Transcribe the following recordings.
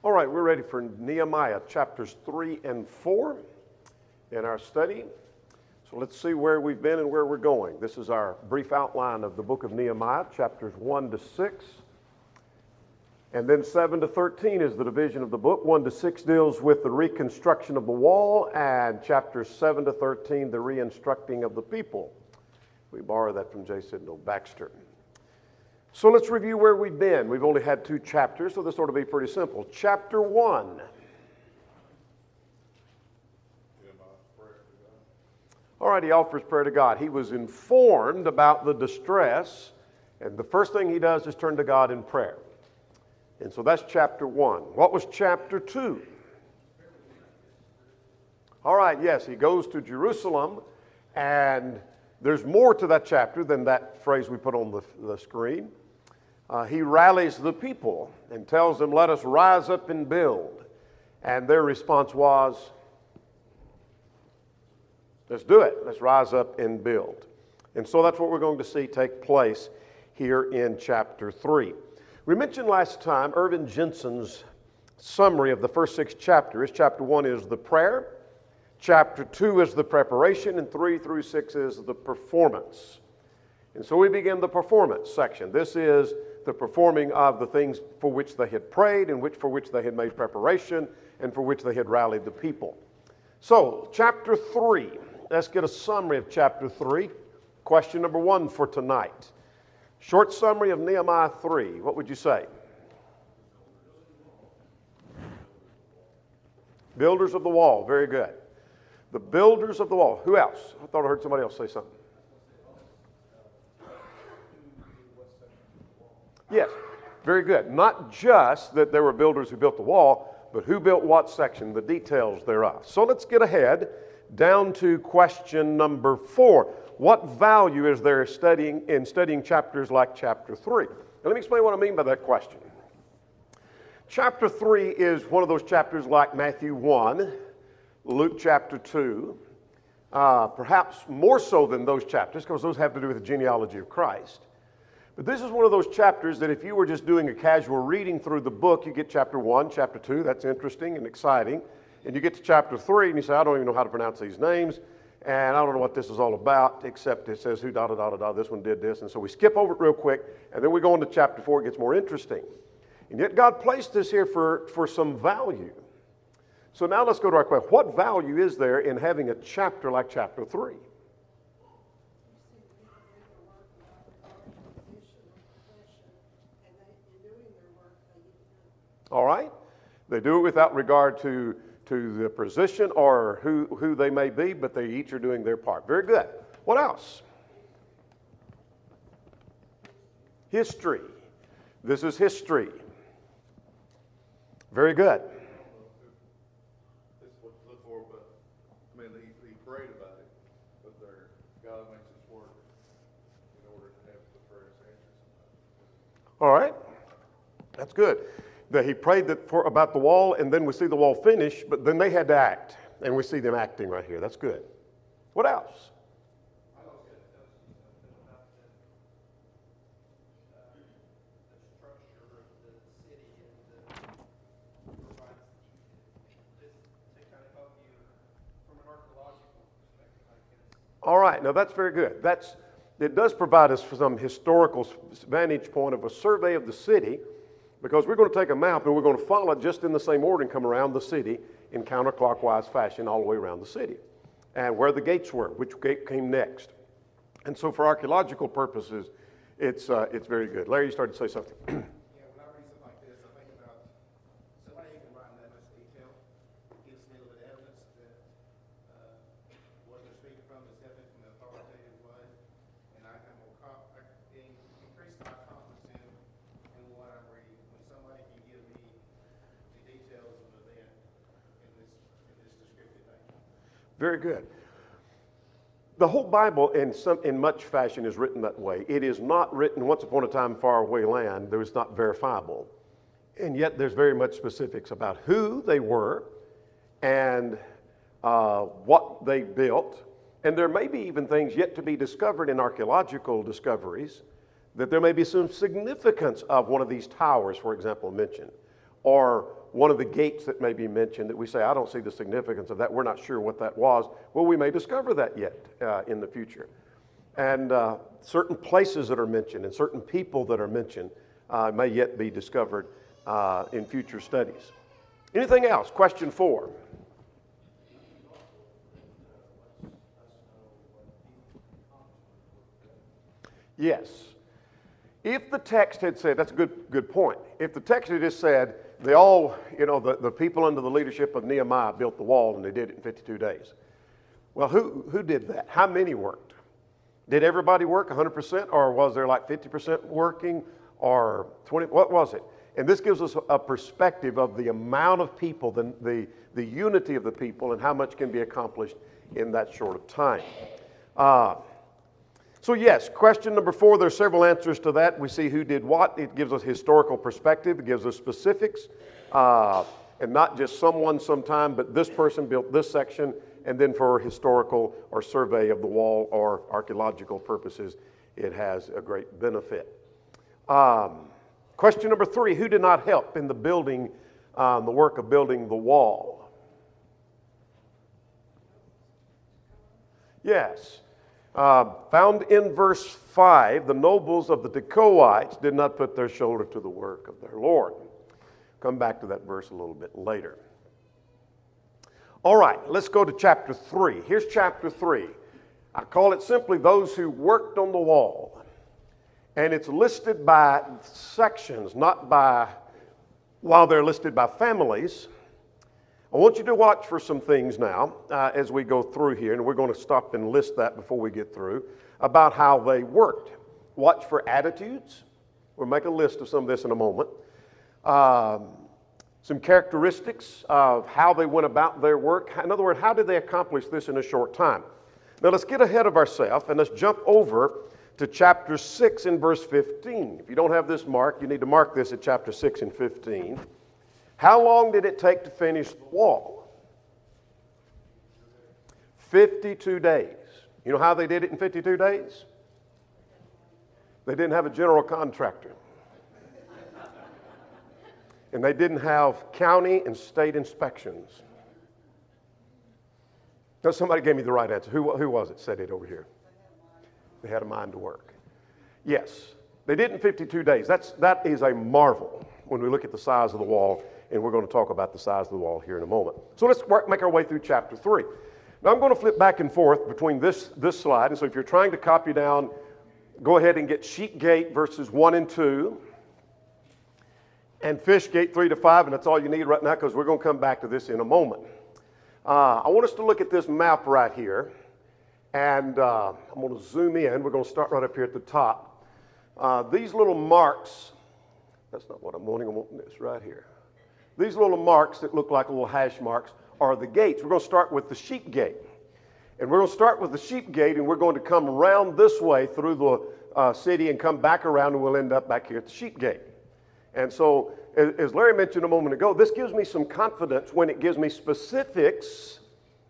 All right, we're ready for Nehemiah chapters 3 and 4 in our study. So let's see where we've been and where we're going. This is our brief outline of the book of Nehemiah, chapters 1 to 6. And then 7 to 13 is the division of the book. 1 to 6 deals with the reconstruction of the wall, and chapters 7 to 13, the re-instructing of the people. We borrow that from J. Sidnell Baxter. So let's review where we've been. We've only had 2 chapters, so this ought to be pretty simple. Chapter 1. All right, he offers prayer to God. He was informed about the distress, and the first thing he does is turn to God in prayer. And so that's chapter 1. What was chapter 2? All right, yes, he goes to Jerusalem, and there's more to that chapter than that phrase we put on the screen. He rallies the people and tells them, let us rise up and build. And their response was, let's do it. Let's rise up and build. And so that's what we're going to see take place here in chapter 3. We mentioned last time Irvin Jensen's summary of the first 6 chapters. Chapter 1 is the prayer. Chapter 2 is the preparation, and 3 through 6 is the performance. And so we begin the performance section. This is the performing of the things for which they had prayed and for which they had made preparation and for which they had rallied the people. So, chapter 3. Let's get a summary of chapter 3. Question number 1 for tonight. Short summary of Nehemiah 3. What would you say? Builders of the wall. Very good. The builders of the wall. Who else? I thought I heard somebody else say something. Yes, very good. Not just that there were builders who built the wall, but who built what section, the details thereof. So let's get ahead down to question number 4. What value is there in studying chapters like chapter 3? Now, let me explain what I mean by that question. Chapter 3 is one of those chapters like Matthew 1, Luke chapter 2, perhaps more so than those chapters because those have to do with the genealogy of Christ. But this is one of those chapters that if you were just doing a casual reading through the book, you get chapter 1, chapter 2, that's interesting and exciting. And you get to chapter 3 and you say, I don't even know how to pronounce these names, and I don't know what this is all about, except it says who da-da-da-da-da, this one did this. And so we skip over it real quick, and then we go into chapter 4, it gets more interesting. And yet God placed this here for some value. So now let's go to our question. What value is there in having a chapter like chapter 3? All right? They do it without regard to the position or who they may be, but they each are doing their part. Very good. What else? History. This is history. Very good. This is what to look for, but I mean, he prayed about it, but God makes us work in order to have the prayers answered. All right. That's good. That he prayed about the wall, and then we see the wall finish, but then they had to act, and we see them acting right here. That's good. What else? I was going to tell you something about the structure of the city and provides just to kind of help you from an archaeological perspective, I guess. All right. Now, that's very good. It does provide us for some historical vantage point of a survey of the city, because we're going to take a map and we're going to follow it just in the same order and come around the city in counterclockwise fashion all the way around the city. And where the gates were, which gate came next. And so for archaeological purposes, it's very good. Larry, you started to say something. Yeah, when I read something like this, I think about somebody even writing that much detail gives me a little bit of evidence that what they're speaking from is definitely from an authoritative way. And I can increase my confidence in what I'm reading. When somebody can give me the details of an event in this descriptive thing. Very good. The whole Bible, in much fashion, is written that way. It is not written once upon a time far away land. There is not verifiable. And yet there's very much specifics about who they were and what they built. And there may be even things yet to be discovered in archaeological discoveries, that there may be some significance of one of these towers, for example, mentioned, or one of the gates that may be mentioned that we say, I don't see the significance of that. We're not sure what that was. Well, we may discover that yet in the future. And certain places that are mentioned and certain people that are mentioned may yet be discovered in future studies. Anything else? Question 4. Yes. If the text had said, that's a good point. If the text had just said, they all, the people under the leadership of Nehemiah built the wall and they did it in 52 days. Well, who did that? How many worked? Did everybody work 100%, or was there like 50% working, or 20? What was it? And this gives us a perspective of the amount of people, the unity of the people, and how much can be accomplished in that short of time. So yes, question number 4, there's several answers to that. We see who did what. It gives us historical perspective. It gives us specifics. And not just someone sometime, but this person built this section, and then for historical or survey of the wall or archaeological purposes, it has a great benefit. Question number 3, who did not help in the building, the work of building the wall? Yes. Found in verse 5, the nobles of the Tekoites did not put their shoulder to the work of their Lord. Come back to that verse a little bit later. All right, let's go to chapter 3. Here's chapter 3. I call it simply those who worked on the wall. And it's listed by sections, not by, while they're listed by families. I want you to watch for some things now as we go through here, and we're going to stop and list that before we get through, about how they worked. Watch for attitudes. We'll make a list of some of this in a moment. Some characteristics of how they went about their work. In other words, how did they accomplish this in a short time? Now let's get ahead of ourselves and let's jump over to chapter 6 and verse 15. If you don't have this marked, you need to mark this at chapter 6 and 15. How long did it take to finish the wall? 52 days. You know how they did it in 52 days? They didn't have a general contractor. And they didn't have county and state inspections. No, somebody gave me the right answer. Who was it? Said it over here. They had a mind to work. Yes, they did it in 52 days. That is a marvel when we look at the size of the wall, and we're going to talk about the size of the wall here in a moment. So let's make our way through chapter 3. Now I'm going to flip back and forth between this slide, and so if you're trying to copy down, go ahead and get Sheep Gate verses 1 and 2. And Fish Gate 3 to 5, and that's all you need right now because we're going to come back to this in a moment. I want us to look at this map right here, and I'm going to zoom in. We're going to start right up here at the top. These little marks, that's not what I'm wanting. I'm wanting this right here. These little marks that look like little hash marks are the gates. We're going to start with the Sheep Gate. And we're going to start with the Sheep Gate, and we're going to come around this way through the city and come back around, and we'll end up back here at the Sheep Gate. And so, as Larry mentioned a moment ago, this gives me some confidence when it gives me specifics.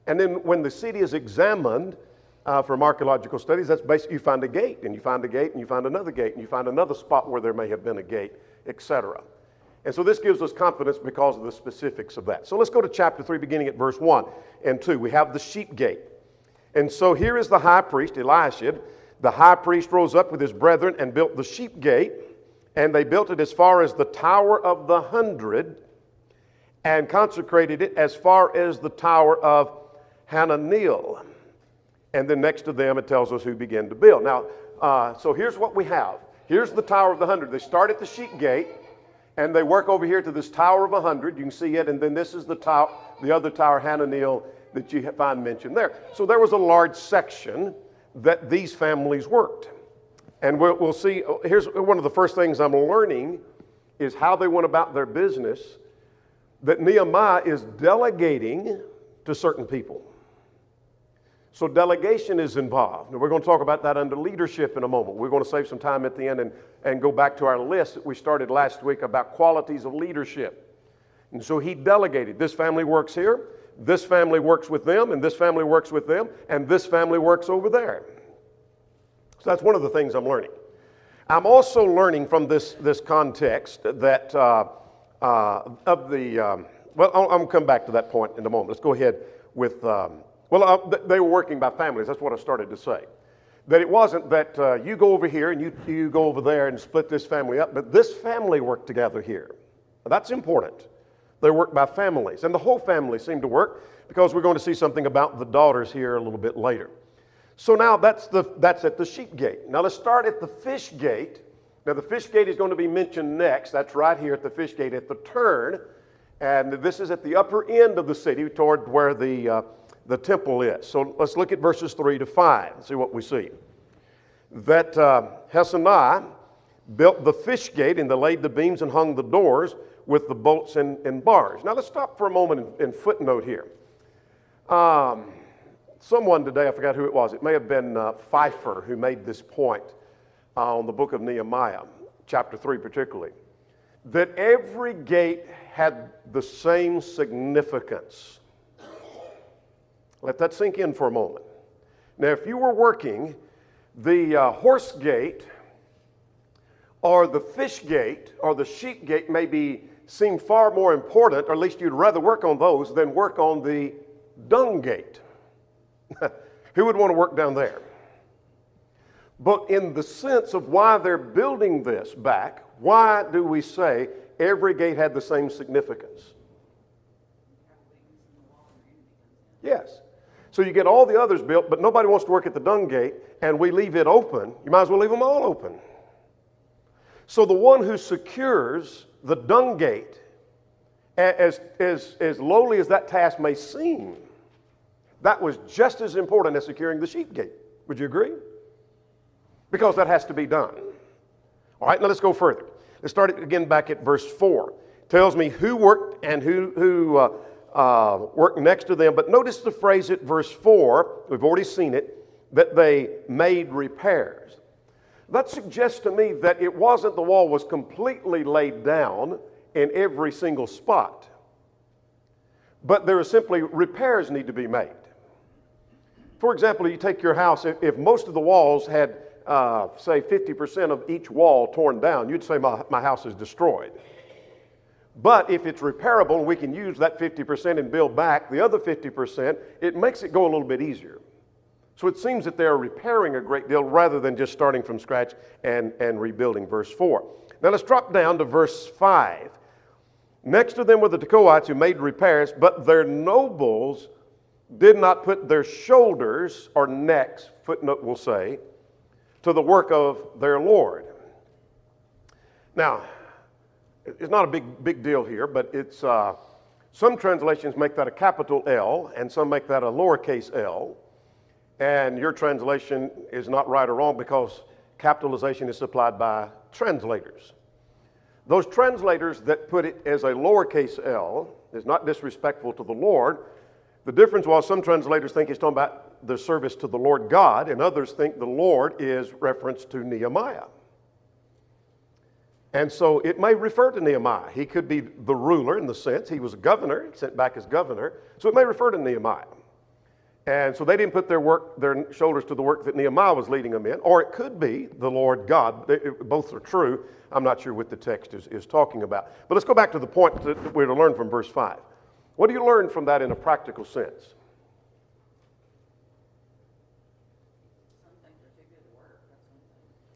And then when the city is examined from archaeological studies, that's basically you find a gate, and you find a gate, and you find another gate, and you find another spot where there may have been a gate, etc. And so this gives us confidence because of the specifics of that. So let's go to chapter 3, beginning at verse 1 and 2. We have the Sheep Gate. And so here is the high priest, Eliashib. The high priest rose up with his brethren and built the Sheep Gate. And they built it as far as the Tower of the 100 and consecrated it as far as the Tower of Hananiel. And then next to them it tells us who began to build. Now, so here's what we have. Here's the Tower of the 100. They start at the Sheep Gate and they work over here to this Tower of 100. You can see it. And then this is the other Tower, Hananiel, that you find mentioned there. So there was a large section that these families worked. And we'll see, here's one of the first things I'm learning is how they went about their business, that Nehemiah is delegating to certain people. So delegation is involved. And we're going to talk about that under leadership in a moment. We're going to save some time at the end and go back to our list that we started last week about qualities of leadership. And so he delegated. This family works here, this family works with them, and this family works with them, and this family works over there. So that's one of the things I'm learning. I'm also learning from this context that well, I'm going to come back to that point in a moment. Let's go ahead with, they were working by families. That's what I started to say. That it wasn't that you go over here and you go over there and split this family up, but this family worked together here. That's important. They worked by families, and the whole family seemed to work, because we're going to see something about the daughters here a little bit later. So now that's at the sheep gate. Now let's start at the fish gate. Now the fish gate is going to be mentioned next. That's right here at the fish gate at the turn, and this is at the upper end of the city toward where the temple is. So let's look at verses 3 to 5 and see what we see. That Hesekiah built the fish gate, and they laid the beams and hung the doors with the bolts and bars. Now let's stop for a moment and footnote here. Someone today, I forgot who it was, it may have been Pfeiffer, who made this point on the book of Nehemiah, chapter 3 particularly, that every gate had the same significance. Let that sink in for a moment. Now, if you were working the horse gate or the fish gate or the sheep gate, maybe seem far more important, or at least you'd rather work on those than work on the Dung Gate. Who would want to work down there? But in the sense of why they're building this back, why do we say every gate had the same significance? Yes. So you get all the others built, but nobody wants to work at the Dung Gate, and we leave it open. You might as well leave them all open. So the one who secures the Dung Gate, as lowly as that task may seem, that was just as important as securing the sheep gate. Would you agree? Because that has to be done. All right, now let's go further. Let's start again back at verse 4. It tells me who worked and who worked next to them. But notice the phrase at verse 4, we've already seen it, that they made repairs. That suggests to me that it wasn't the wall was completely laid down in every single spot, but there are simply repairs need to be made. For example, you take your house, if most of the walls had, say, 50% of each wall torn down, you'd say my house is destroyed. But if it's repairable and we can use that 50% and build back the other 50%, it makes it go a little bit easier. So it seems that they're repairing a great deal rather than just starting from scratch and rebuilding. Verse 4. Now let's drop down to verse 5. Next to them were the Tekoites who made repairs, but their nobles did not put their shoulders or necks, footnote will say, to the work of their Lord. Now, it's not a big deal here, but it's some translations make that a capital L, and some make that a lowercase l. And your translation is not right or wrong because capitalization is supplied by translators. Those translators that put it as a lowercase l is not disrespectful to the Lord. The difference was some translators think he's talking about the service to the Lord God, and others think the Lord is reference to Nehemiah. And so it may refer to Nehemiah. He could be the ruler in the sense he was a governor, sent back as governor, so it may refer to Nehemiah. And so they didn't put their shoulders to the work that Nehemiah was leading them in, or it could be the Lord God. Both are true. I'm not sure what the text is talking about. But let's go back to the point that we're to learn from verse 5. What do you learn from that in a practical sense?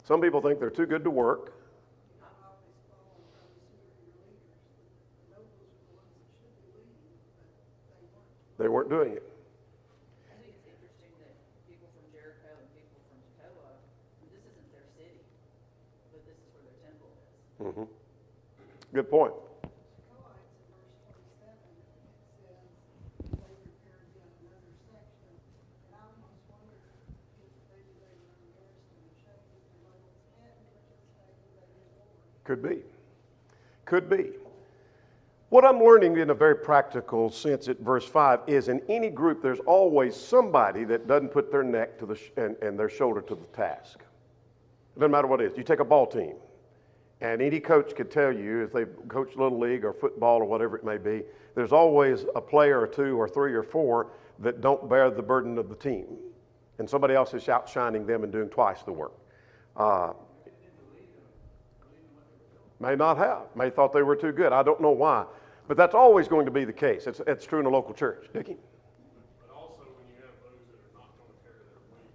Some people think they're too good to work. They weren't doing it. I think it's interesting that people from Jericho and people from Tekoa, this isn't their city, but this is where their temple is. Mm-hmm. Good point. Could be. Could be. What I'm learning in a very practical sense at verse 5 is in any group there's always somebody that doesn't put their neck to and their shoulder to the task. It doesn't matter what it is. You take a ball team, and any coach could tell you, if they've coached Little League or football or whatever it may be, there's always a player or two or three or four that don't bear the burden of the team. And somebody else is outshining them and doing twice the work. May not have. May thought they were too good. I don't know why. But that's always going to be the case. It's true in a local church. Dickie? But also, when you have those that are not going to carry their weight,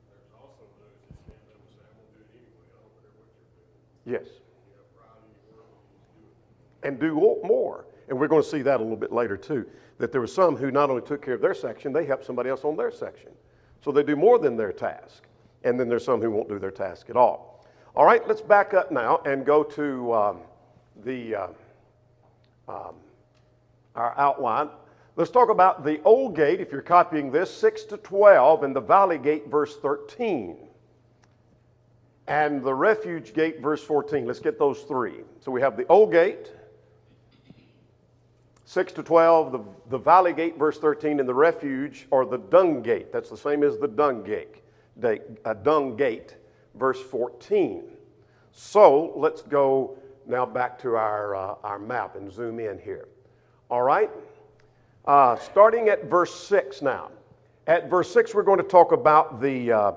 there's also those that stand up and say, I'm going to do it anyway. I don't care what you're doing. Yes. You have pride in your work, you just do it. And do more. And we're going to see that a little bit later too, that there were some who not only took care of their section, they helped somebody else on their section. So they do more than their task. And then there's some who won't do their task at all. All right, let's back up now and go to our outline. Let's talk about the Old Gate, if you're copying this, 6 to 12, and the Valley Gate, verse 13. And the Refuge Gate, verse 14. Let's get those three. So we have the Old Gate, 6 to 12, the Valley Gate, verse 13, and the Refuge, or the Dung Gate. That's the same as the Dung Gate, verse 14. So let's go now back to our map and zoom in here. All right? Starting at verse 6 now. At verse 6, we're going to talk about the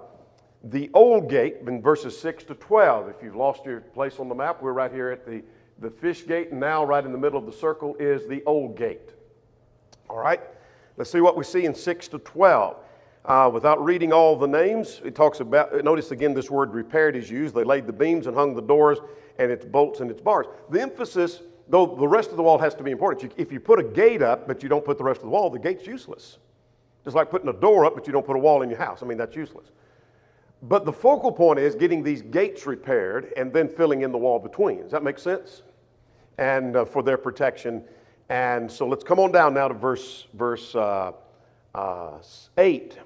Old Gate in verses 6 to 12. If you've lost your place on the map, we're right here at the Fish Gate, and now right in the middle of the circle is the Old Gate. All right? Let's see what we see in 6 to 12. Without reading all the names, it talks about, notice again this word repaired is used. They laid the beams and hung the doors and its bolts and its bars. The emphasis, though the rest of the wall has to be important. If you put a gate up but you don't put the rest of the wall, the gate's useless. Just like putting a door up but you don't put a wall in your house. I mean, that's useless. But the focal point is getting these gates repaired and then filling in the wall between. Does that make sense? And for their protection. And so let's come on down now to verse 8.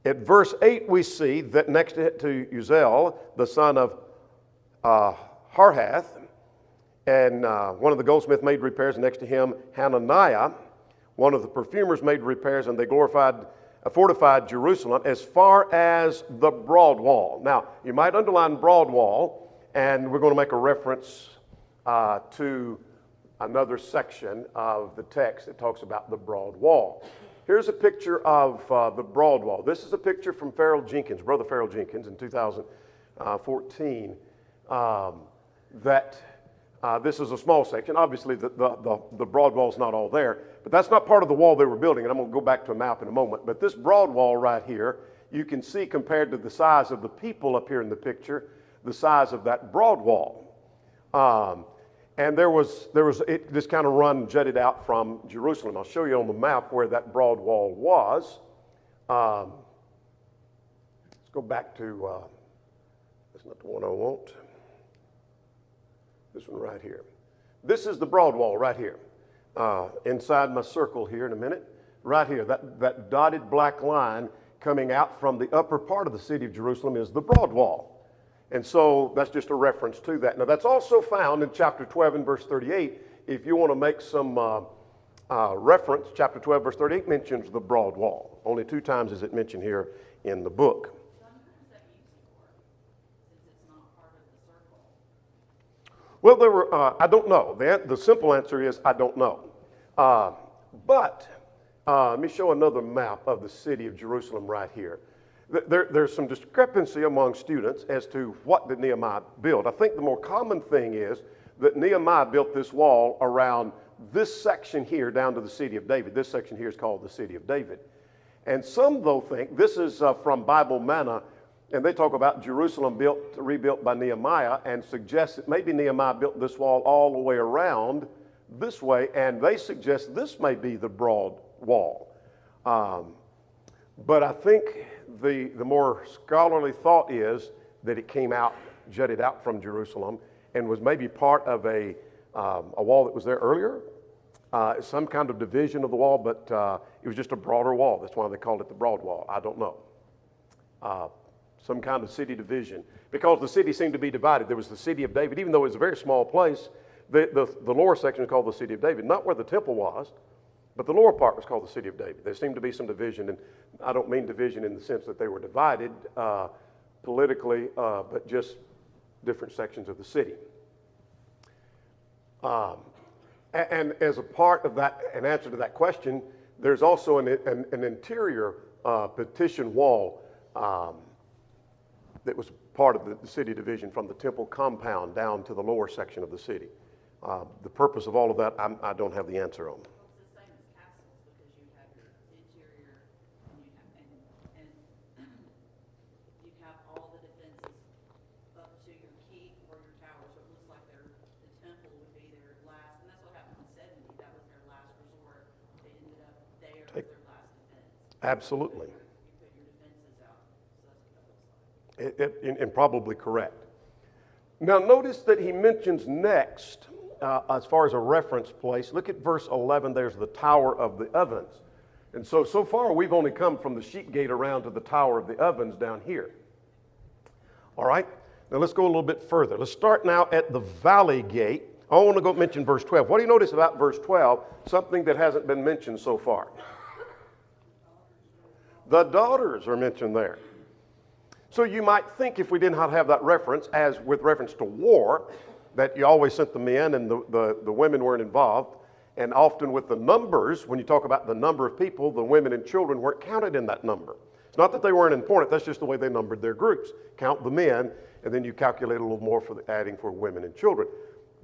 At verse 8, we see that next to Uziel, the son of Harhath, and one of the goldsmiths made repairs. Next to him, Hananiah, one of the perfumers, made repairs, and they fortified Jerusalem as far as the broad wall. Now, you might underline broad wall, and we're going to make a reference to another section of the text that talks about the broad wall. Here's a picture of the broad wall. This is a picture from Brother Farrell Jenkins in 2014. This is a small section. Obviously, the broad wall is not all there, but that's not part of the wall they were building, and I'm going to go back to a map in a moment. But this broad wall right here, you can see compared to the size of the people up here in the picture, the size of that broad wall. And it just kind of jutted out from Jerusalem. I'll show you on the map where that broad wall was. Let's go back to, that's not the one I want. This one right here. This is the broad wall right here. Inside my circle here in a minute. Right here, that dotted black line coming out from the upper part of the city of Jerusalem is the broad wall. And so that's just a reference to that. Now that's also found in chapter 12 and verse 38. If you want to make some reference, chapter 12 verse 38 mentions the broad wall. Only 2 times is it mentioned here in the book. Well, there were, I don't know. The simple answer is I don't know. But let me show another map of the city of Jerusalem right here. There's some discrepancy among students as to what did Nehemiah build. I think the more common thing is that Nehemiah built this wall around this section here down to the city of David. This section here is called the city of David. And some, though, think, this is from Bible Manna, and they talk about Jerusalem rebuilt by Nehemiah and suggest that maybe Nehemiah built this wall all the way around this way, and they suggest this may be the broad wall. But I think the more scholarly thought is that it came out, jutted out from Jerusalem, and was maybe part of a wall that was there earlier, some kind of division of the wall, but it was just a broader wall. That's why they called it the broad wall. I don't know. Some kind of city division. Because the city seemed to be divided. There was the city of David, even though it was a very small place, the lower section was called the city of David, not where the temple was, but the lower part was called the city of David. There seemed to be some division, and I don't mean division in the sense that they were divided politically, but just different sections of the city. And as a part of that, an answer to that question, there's also an interior petition wall that was part of the city division from the temple compound down to the lower section of the city. The purpose of all of that, I don't have the answer on. Well, it's the same as castles, because you have your interior, and you have all the defenses up to your keep or your tower, so it looks like the temple would be their last, and that's what happened in 70, that was their last resort. They ended up there as their last defense. Absolutely. You put your defenses out, so that's what that looks like. And probably correct. Now notice that he mentions next, as far as a reference place, look at verse 11, there's the Tower of the Ovens. And so far we've only come from the sheep gate around to the Tower of the Ovens down here. All right, now let's go a little bit further. Let's start now at the Valley Gate. I want to go mention verse 12. What do you notice about verse 12? Something that hasn't been mentioned so far. The daughters are mentioned there. So you might think, if we did not have that reference, as with reference to war, that you always sent the men and the women weren't involved. And often with the numbers, when you talk about the number of people, the women and children weren't counted in that number. It's not that they weren't important, that's just the way they numbered their groups. Count the men, and then you calculate a little more for the adding for women and children.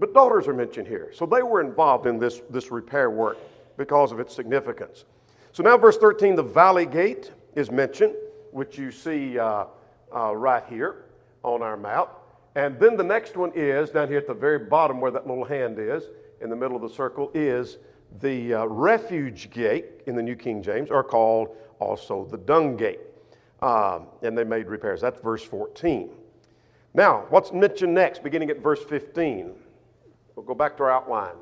But daughters are mentioned here. So they were involved in this repair work because of its significance. So now verse 13, the Valley Gate is mentioned, which you see right here on our map. And then the next one is, down here at the very bottom where that little hand is, in the middle of the circle, is the Refuge Gate in the New King James, or called also the Dung Gate. And they made repairs. That's verse 14. Now, what's mentioned next, beginning at verse 15? We'll go back to our outline.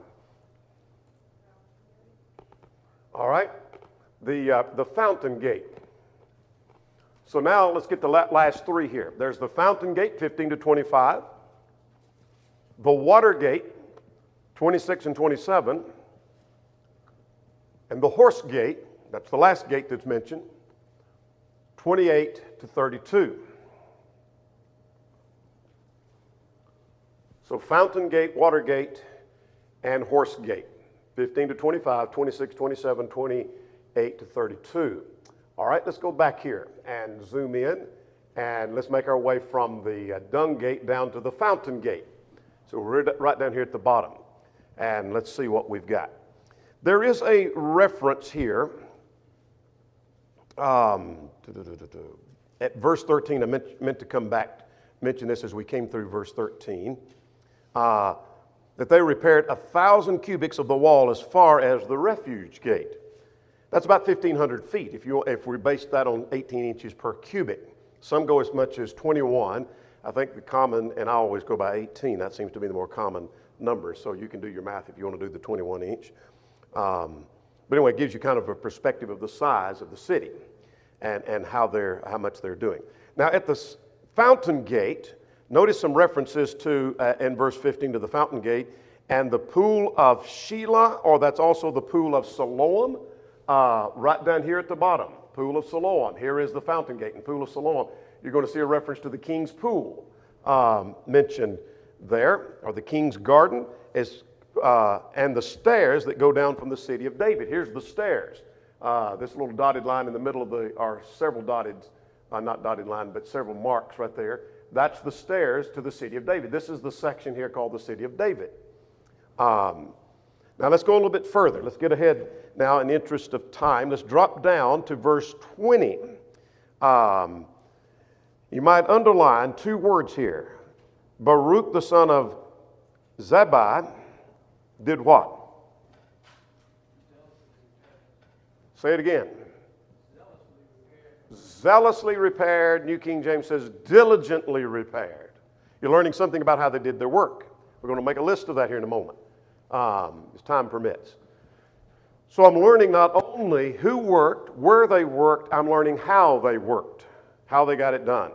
All right, the Fountain Gate. So now let's get the last three here. There's the Fountain Gate, 15 to 25. The Watergate, 26 and 27. And the Horse Gate, that's the last gate that's mentioned, 28 to 32. So Fountain Gate, Watergate, and Horse Gate, 15 to 25, 26, 27, 28 to 32. All right, let's go back here and zoom in, and let's make our way from the Dung Gate down to the Fountain Gate. So we're right down here at the bottom, and let's see what we've got. There is a reference here at verse 13. I meant to come back, mention this as we came through verse 13, that they repaired 1,000 cubits of the wall as far as the Refuge Gate. That's about 1,500 feet if we base that on 18 inches per cubit. Some go as much as 21. I think the common, and I always go by 18. That seems to be the more common number. So you can do your math if you want to do the 21 inch. But anyway, it gives you kind of a perspective of the size of the city and how much they're doing. Now at the Fountain Gate, notice some references to, in verse 15, to the Fountain Gate and the Pool of Shelah, or that's also the Pool of Siloam. Right down here at the bottom, Pool of Siloam. Here is the Fountain Gate and Pool of Siloam. You're going to see a reference to the King's Pool mentioned there, or the King's Garden, and the stairs that go down from the city of David. Here's the stairs. This little dotted line in the middle of are several dotted, not dotted line, but several marks right there. That's the stairs to the city of David. This is the section here called the city of David. Now let's go a little bit further. Let's get ahead now in the interest of time. Let's drop down to verse 20. You might underline two words here. Baruch the son of Zabbai did what? Say it again. Zealously repaired. New King James says diligently repaired. You're learning something about how they did their work. We're going to make a list of that here in a moment. As time permits. So I'm learning not only who worked, where they worked, I'm learning how they worked, how they got it done.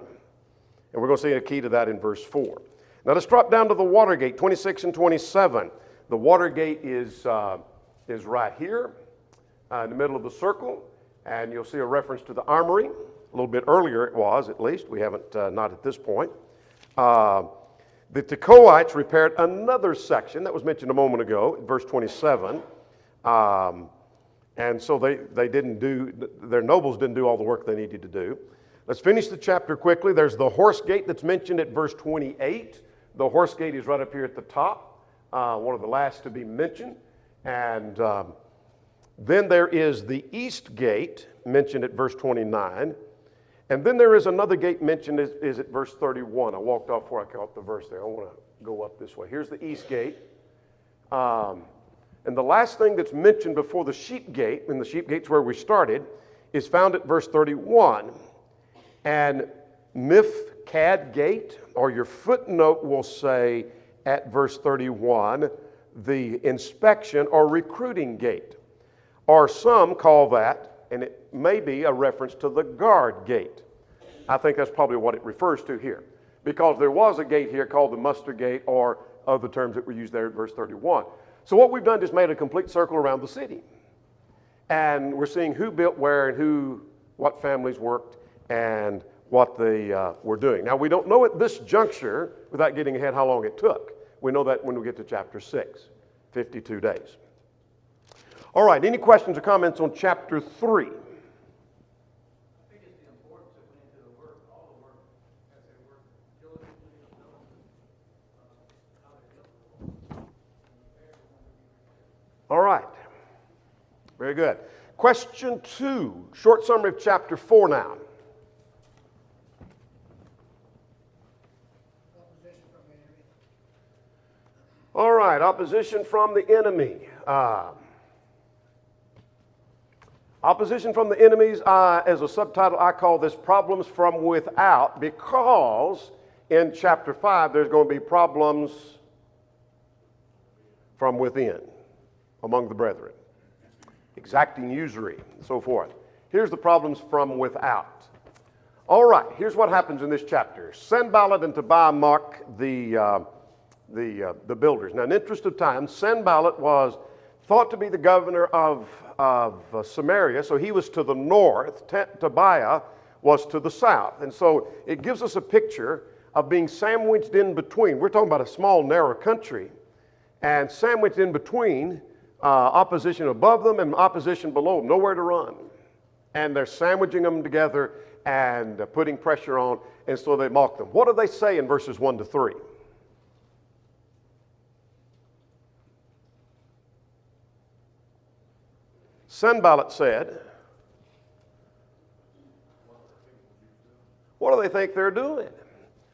And we're going to see a key to that in verse 4. Now let's drop down to the Watergate, 26 and 27. The Watergate is right here in the middle of the circle, and you'll see a reference to the armory. A little bit earlier it was, at least. We haven't, not at this point. The Tekoites repaired another section that was mentioned a moment ago, verse 27. And so they didn't do, their nobles didn't do all the work they needed to do. Let's finish the chapter quickly. There's the horse gate that's mentioned at verse 28. The horse gate is right up here at the top, one of the last to be mentioned. And then there is the east gate mentioned at verse 29. And then there is another gate mentioned is at verse 31. I walked off before I caught the verse there. I want to go up this way. Here's the east gate. And the last thing that's mentioned before the sheep gate, and the sheep gate's where we started, is found at verse 31. And Mifkad gate, or your footnote will say at verse 31, the inspection or recruiting gate. Or some call that, and it may be a reference to the guard gate. I think that's probably what it refers to here. Because there was a gate here called the muster gate, or other terms that were used there at verse 31. So what we've done is made a complete circle around the city. And we're seeing who built where and what families worked and what they were doing. Now, we don't know at this juncture, without getting ahead, how long it took. We know that when we get to chapter 6, 52 days. All right, any questions or comments on chapter 3? I think it's the importance that went into the work, all the work, as they work diligently and knowing how they built the wall. All right. Very good. Question 2, short summary of chapter 4 now. All right, opposition from the enemy. Opposition from the enemies, as a subtitle, I call this Problems from Without, because in chapter 5 there's going to be problems from within among the brethren. Exacting usury, and so forth. Here's the problems from without. All right, here's what happens in this chapter. Sanballat and Tobiah mock the builders. Now, in the interest of time, Sanballat was thought to be the governor of Samaria, so he was to the north. Tobiah was to the south. And so it gives us a picture of being sandwiched in between. We're talking about a small, narrow country, and sandwiched in between opposition above them and opposition below them, nowhere to run. And they're sandwiching them together and putting pressure on, and so they mock them. What do they say in verses 1 to 3? Sanballat said, what do they think they're doing?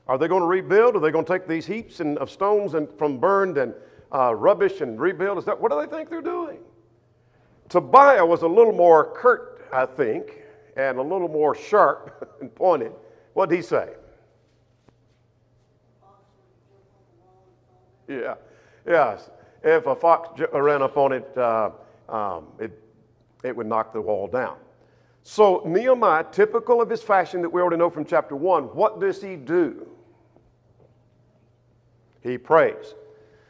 Are they going to rebuild? Are they going to take these heaps of stones and from burned and rubbish and rebuild? What do they think they're doing? Tobiah was a little more curt, I think, and a little more sharp and pointed. What did he say? Yeah, yes. If a fox ran up on it, it would knock the wall down. So Nehemiah, typical of his fashion that we already know from chapter 1, what does he do? He prays.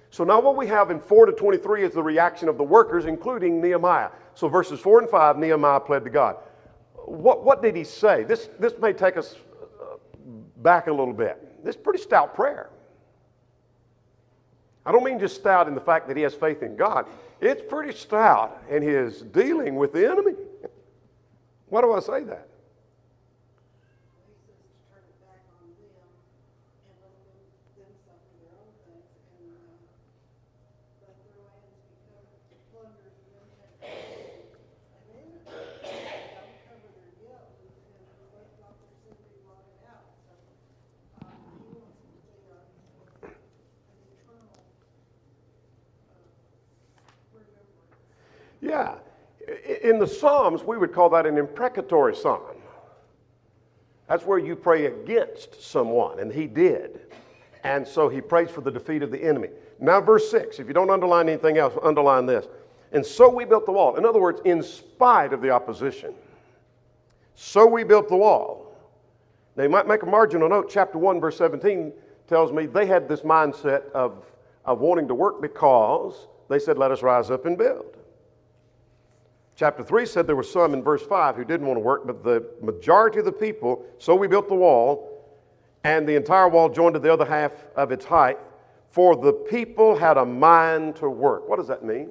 So now what we have in 4 to 23 is the reaction of the workers, including Nehemiah. So verses 4 and 5, Nehemiah pled to God. What did he say? This may take us back a little bit. This is a pretty stout prayer. I don't mean just stout in the fact that he has faith in God. It's pretty stout in his dealing with the enemy. Why do I say that? Yeah. In the Psalms, we would call that an imprecatory psalm. That's where you pray against someone, and he did. And so he prays for the defeat of the enemy. Now, verse 6, if you don't underline anything else, underline this. And so we built the wall. In other words, in spite of the opposition. So we built the wall. Now, you might make a marginal note. Chapter 1, verse 17 tells me they had this mindset of wanting to work because they said, let us rise up and build. Chapter 3 said there were some in verse 5 who didn't want to work, but the majority of the people, so we built the wall, and the entire wall joined to the other half of its height, for the people had a mind to work. What does that mean?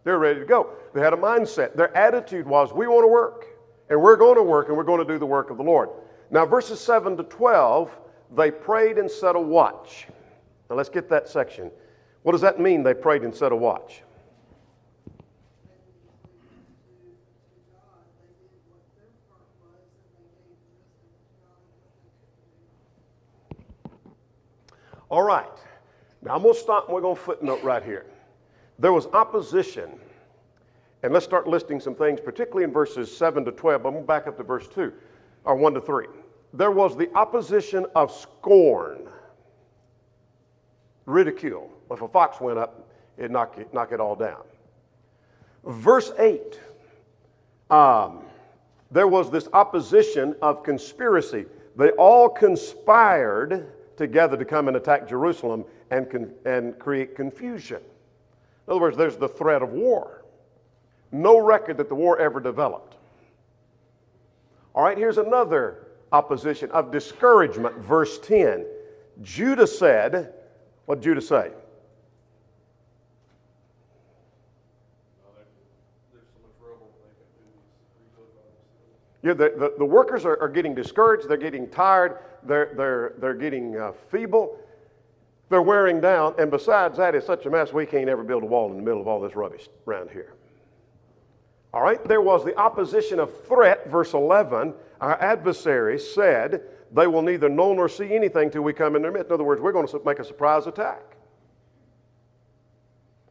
They're ready to go. They had a mindset. Their attitude was, we want to work. And we're going to work and we're going to do the work of the Lord. Now, verses 7 to 12, they prayed and set a watch. Now, let's get that section. What does that mean, they prayed and set a watch? All right. Now, I'm going to stop and we're going to footnote right here. There was opposition. And let's start listing some things, particularly in verses 7 to 12. I'm going to back up to verse 2, or 1 to 3. There was the opposition of scorn, ridicule. If a fox went up, it'd knock it all down. Verse 8, there was this opposition of conspiracy. They all conspired together to come and attack Jerusalem and create confusion. In other words, there's the threat of war. No record that the war ever developed. All right, here's another opposition of discouragement. Verse 10. Judah said, what did Judah say? There's so much rubble, they can do this rebuild by themselves. Yeah, the workers are getting discouraged. They're getting tired. They're getting feeble. They're wearing down. And besides that, it's such a mess, we can't ever build a wall in the middle of all this rubbish around here. All right, there was the opposition of threat, verse 11. Our adversaries said they will neither know nor see anything till we come in their midst. In other words, we're going to make a surprise attack.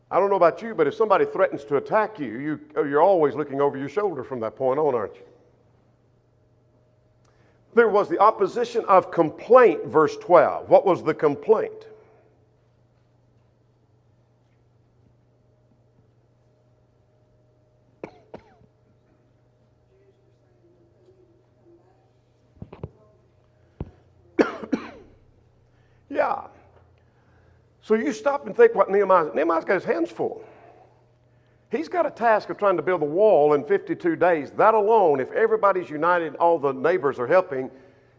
I don't know about you, but if somebody threatens to attack you, you're always looking over your shoulder from that point on, aren't you? There was the opposition of complaint, verse 12. What was the complaint? Yeah. So you stop and think what Nehemiah's got his hands full. He's got a task of trying to build a wall in 52 days. That alone, if everybody's united, all the neighbors are helping,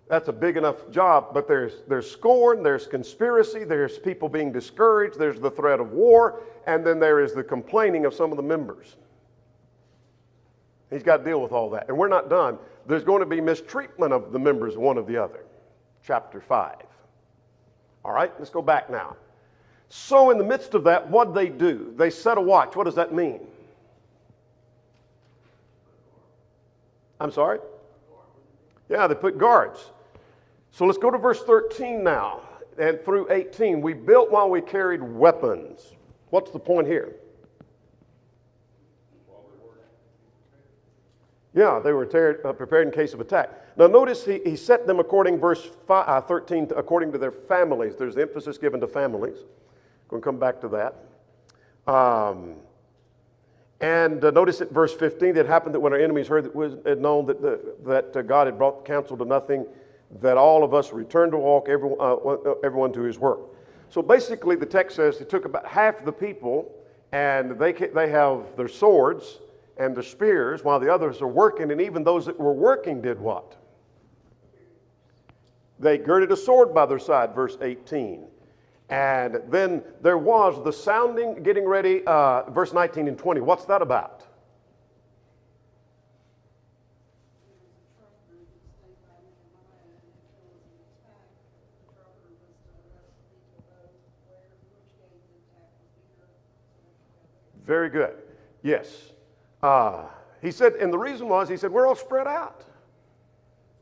that's a big enough job. But there's scorn, there's conspiracy, there's people being discouraged, there's the threat of war, and then there is the complaining of some of the members. He's got to deal with all that. And we're not done. There's going to be mistreatment of the members, one of the other. Chapter 5. All right, let's go back now. So in the midst of that, what they do? They set a watch. What does that mean? I'm sorry? Yeah, they put guards. So let's go to verse 13 now and through 18. We built while we carried weapons. What's the point here? Yeah, they were prepared in case of attack. Now notice he set them according, verse 13, according to their families. There's emphasis given to families. Going to come back to that. Notice at verse 15, it happened that when our enemies had known that God had brought counsel to nothing, that all of us returned to walk, everyone to his work. So basically the text says it took about half the people, and they have their swords and their spears, while the others are working, and even those that were working did what? They girded a sword by their side, verse 18. And then there was the sounding, getting ready, verse 19 and 20. What's that about? Very good. Yes. He said, and the reason was, he said, we're all spread out.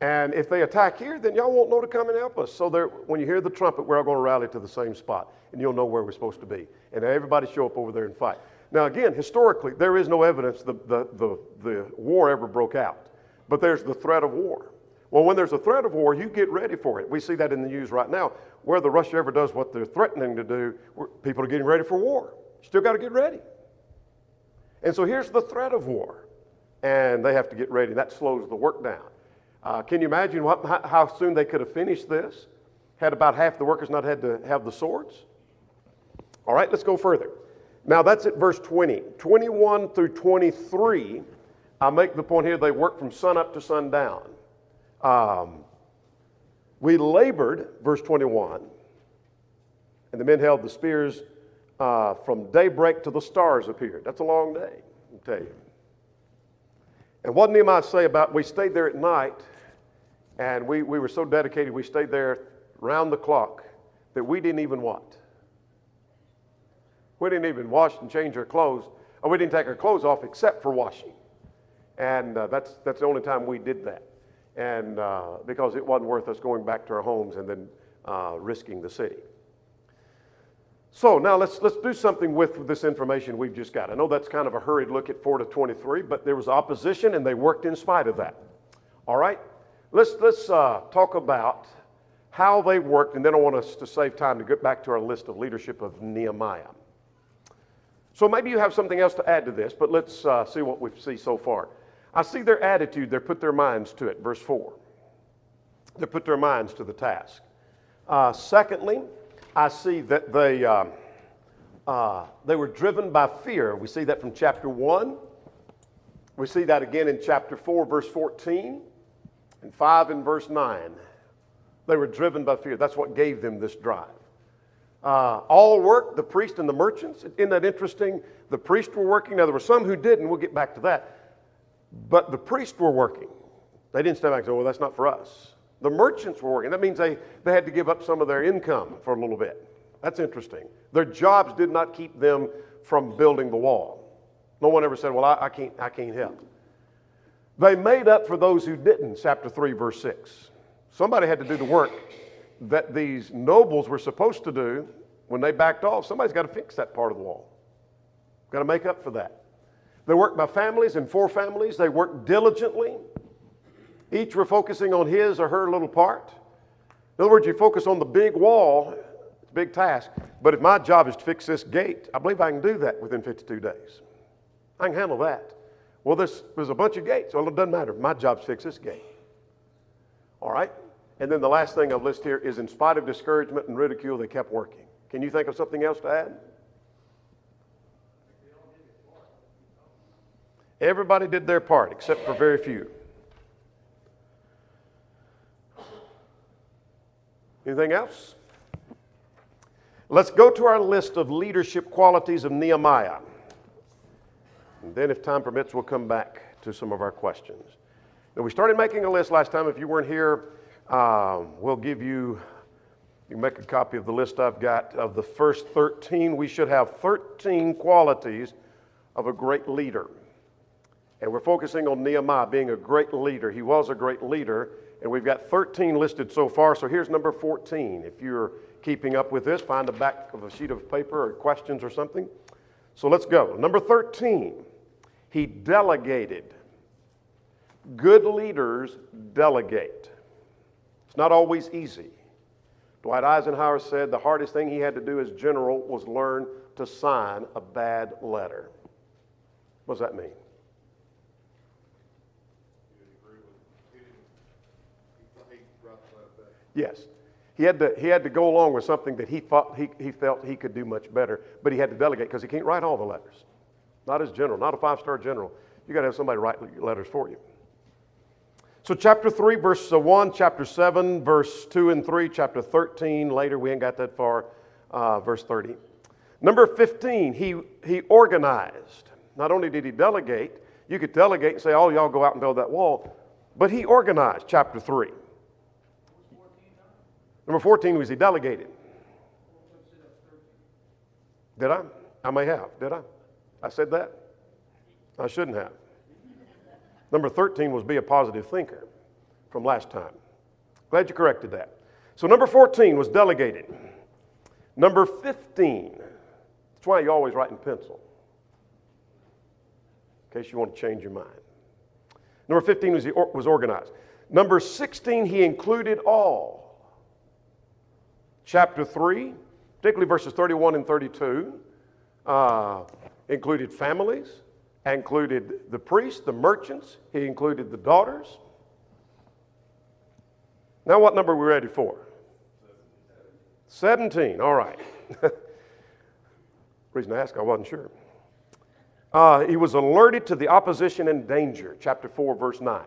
And if they attack here, then y'all won't know to come and help us. So when you hear the trumpet, we're all going to rally to the same spot, and you'll know where we're supposed to be. And everybody show up over there and fight. Now again, historically, there is no evidence the war ever broke out. But there's the threat of war. Well, when there's a threat of war, you get ready for it. We see that in the news right now. Whether Russia ever does what they're threatening to do, people are getting ready for war. Still got to get ready. And so here's the threat of war. And they have to get ready. That slows the work down. Can you imagine how soon they could have finished this? Had about half the workers not had to have the swords? All right, let's go further. Now that's at verse 20. 21 through 23, I make the point here they work from sun up to sundown. We labored, verse 21, and the men held the spears from daybreak till the stars appeared. That's a long day, I'll tell you. And what did Nehemiah say about, we stayed there at night, and we were so dedicated, we stayed there round the clock, that we didn't even what? We didn't even wash and change our clothes, or we didn't take our clothes off except for washing. And that's the only time we did that. And because it wasn't worth us going back to our homes and then risking the city. So now let's do something with this information we've just got. I know that's kind of a hurried look at 4 to 23, but there was opposition and they worked in spite of that. All right, let's talk about how they worked, and then I want us to save time to get back to our list of leadership of Nehemiah. So maybe you have something else to add to this, but let's see what we see so far. I see their attitude. They put their minds to it. Verse 4. They put their minds to the task. Secondly, I see that they were driven by fear. We see that from chapter 1. We see that again in chapter 4, verse 14, and 5 in verse 9. They were driven by fear. That's what gave them this drive. All worked, the priest and the merchants. Isn't that interesting? The priests were working. Now, there were some who didn't. We'll get back to that. But the priests were working. They didn't step back and say, well, that's not for us. The merchants were working. That means they had to give up some of their income for a little bit. That's interesting. Their jobs did not keep them from building the wall. No one ever said, well, I can't help. They made up for those who didn't, chapter 3, verse 6. Somebody had to do the work that these nobles were supposed to do when they backed off. Somebody's got to fix that part of the wall. Got to make up for that. They worked by families and for families. They worked diligently. Each were focusing on his or her little part. In other words, you focus on the big wall, it's a big task. But if my job is to fix this gate, I believe I can do that within 52 days. I can handle that. Well, there's a bunch of gates. Well, it doesn't matter. My job's to fix this gate. All right? And then the last thing I've listed here is, in spite of discouragement and ridicule, they kept working. Can you think of something else to add? Everybody did their part except for very few. Anything else? Let's go to our list of leadership qualities of Nehemiah. And then if time permits, we'll come back to some of our questions. Now, we started making a list last time. If you weren't here, we'll give you can make a copy of the list I've got of the first 13. We should have 13 qualities of a great leader. And we're focusing on Nehemiah being a great leader. He was a great leader, and we've got 13 listed so far. So here's number 14. If you're keeping up with this, find the back of a sheet of paper or questions or something. So let's go. Number 13, he delegated. Good leaders delegate. It's not always easy. Dwight Eisenhower said the hardest thing he had to do as general was learn to sign a bad letter. What does that mean? Yes. He had to go along with something that he thought he felt he could do much better, but he had to delegate because he can't write all the letters. Not as general, not a 5-star general. You got to have somebody write letters for you. So chapter 3, verse 1, chapter 7, verse 2 and 3, chapter 13, later, we ain't got that far, verse 30. Number 15, he organized. Not only did he delegate, you could delegate and say, oh, y'all go out and build that wall, but he organized, chapter 3. Number 14 was he delegated. Did I? I may have. Did I? I said that? I shouldn't have. Number 13 was be a positive thinker from last time. Glad you corrected that. So number 14 was delegated. Number 15, that's why you always write in pencil, in case you want to change your mind. Number 15 was organized. Number 16, he included all. Chapter 3, particularly verses 31 and 32, included families, included the priests, the merchants. He included the daughters. Now what number are we ready for? 17, all right. Reason I asked, I wasn't sure. He was alerted to the opposition and danger, chapter 4, verse 9.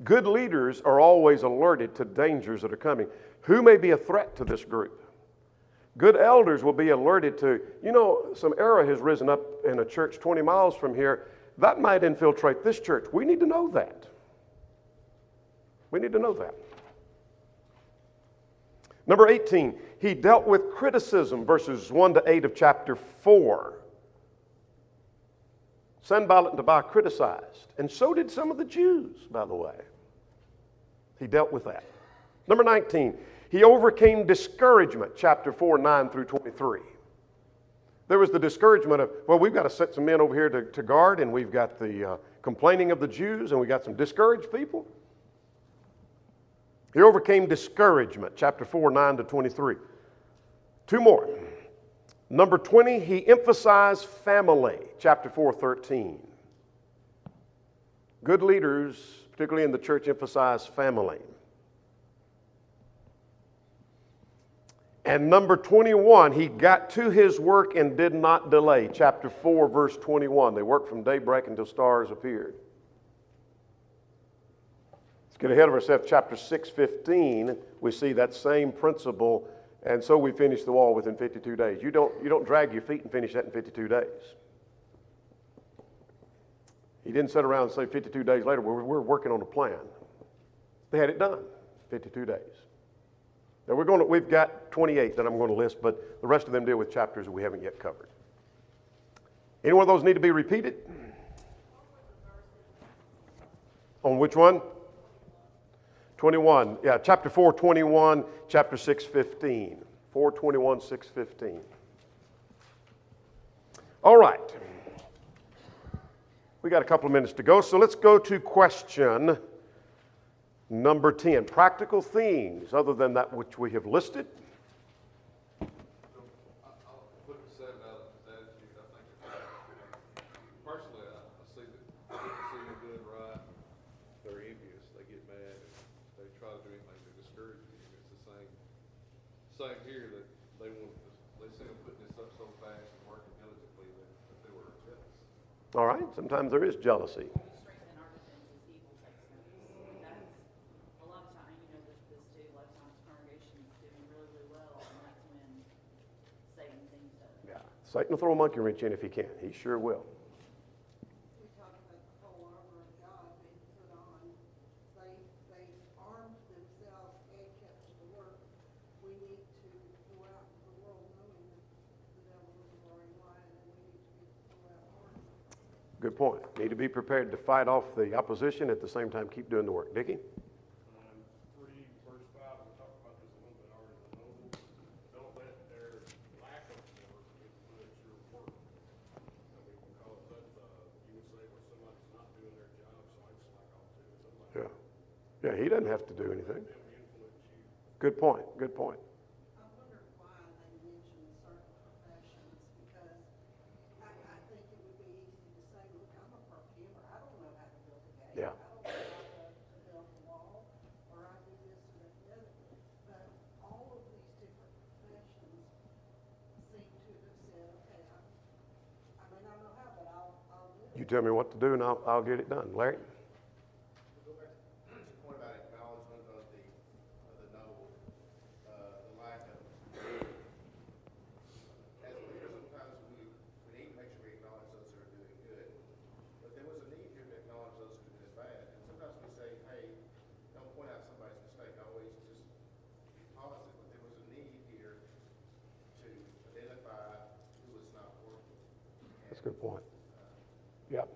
Good leaders are always alerted to dangers that are coming. Who may be a threat to this group? Good elders will be alerted to, some error has risen up in a church 20 miles from here, that might infiltrate this church. We need to know that. We need to know that. Number 18, he dealt with criticism, verses 1 to 8 of chapter 4. Sanballat and Tobiah criticized, and so did some of the Jews, by the way. He dealt with that. Number 19, he overcame discouragement, chapter 4, 9 through 23. There was the discouragement of, well, we've got to set some men over here to guard, and we've got the complaining of the Jews, and we got some discouraged people. He overcame discouragement, chapter 4, 9 to 23. Two more. Number 20, he emphasized family, chapter 4, 13. Good leaders, particularly in the church, emphasize family. And number 21, he got to his work and did not delay, chapter 4, verse 21. They worked from daybreak until stars appeared. Let's get ahead of ourselves. Chapter 6:15, we see that same principle, and so we finished the wall within 52 days. You don't drag your feet and finish that in 52 days. He didn't sit around and say 52 days later, we're working on a plan. They had it done, 52 days. Now we've got 28 that I'm going to list, but the rest of them deal with chapters that we haven't yet covered. Any one of those need to be repeated? On which one? 21. Yeah, chapter 4, 21, chapter 6, 15. 4, 21, 6, 15. All right. We got a couple of minutes to go, so let's go to question number 10. Practical themes other than that which we have listed. I'll put the seven out of his attitude. I think personally, I see that people see him doing right. They're envious. They get mad. And they try to do anything to discourage him. It's the same here that they see him putting this up so fast and working diligently that they were jealous. All right, sometimes there is jealousy. Strengthen our defenses, evil takes notice. That's a lot of time, you know, there's this too, a lot of times congregations doing really, really well, and that's when Satan seems to. Yeah, Satan will throw a monkey wrench in if he can. He sure will. We talk about the whole armor of God being put on. They armed themselves and kept to the work. We need to go out into the world knowing that the devil is a roaring lion, and we need to be go out armed. Good point. Need to be prepared to fight off the opposition, at the same time keep doing the work. Dickie? 3 verse 5, we talked about this a little bit already, but don't let their lack of work influence your work. I mean, because that, you would say, well, somebody's not doing their job, so I just slack off too. Somebody Yeah. Yeah, he doesn't have to do anything. them influence you. Good point. Good point. I wonder why they mention certain professions, because I think it would be easy to say, look, I'm a perfumer, I don't know how to build a gate. Yeah. I don't know how to build a wall, or I do this or that, and the other. But all of these different professions seem to have said, okay, I may not know how, but I'll do it. You tell me what to do and I'll get it done. Larry? Go back to the point about acknowledgement of the noble, the lack of. As leaders, sometimes we need to make sure we acknowledge those who are doing good. But there was a need here to acknowledge those who did bad. And sometimes we say, hey, don't point out somebody's mistake, always just be positive. But there was a need here to identify who was not working. That's a good point. Yep.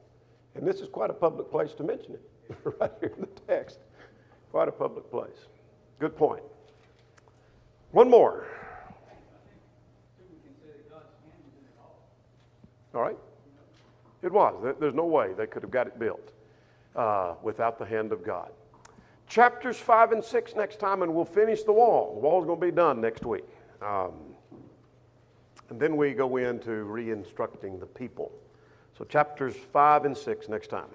And this is quite a public place to mention it, right here in the text. Quite a public place. Good point. One more. All right. It was. There's no way they could have got it built without the hand of God. Chapters 5 and 6 next time, and we'll finish the wall. The wall's going to be done next week. And then we go into re-instructing the people. So chapters 5 and 6 next time.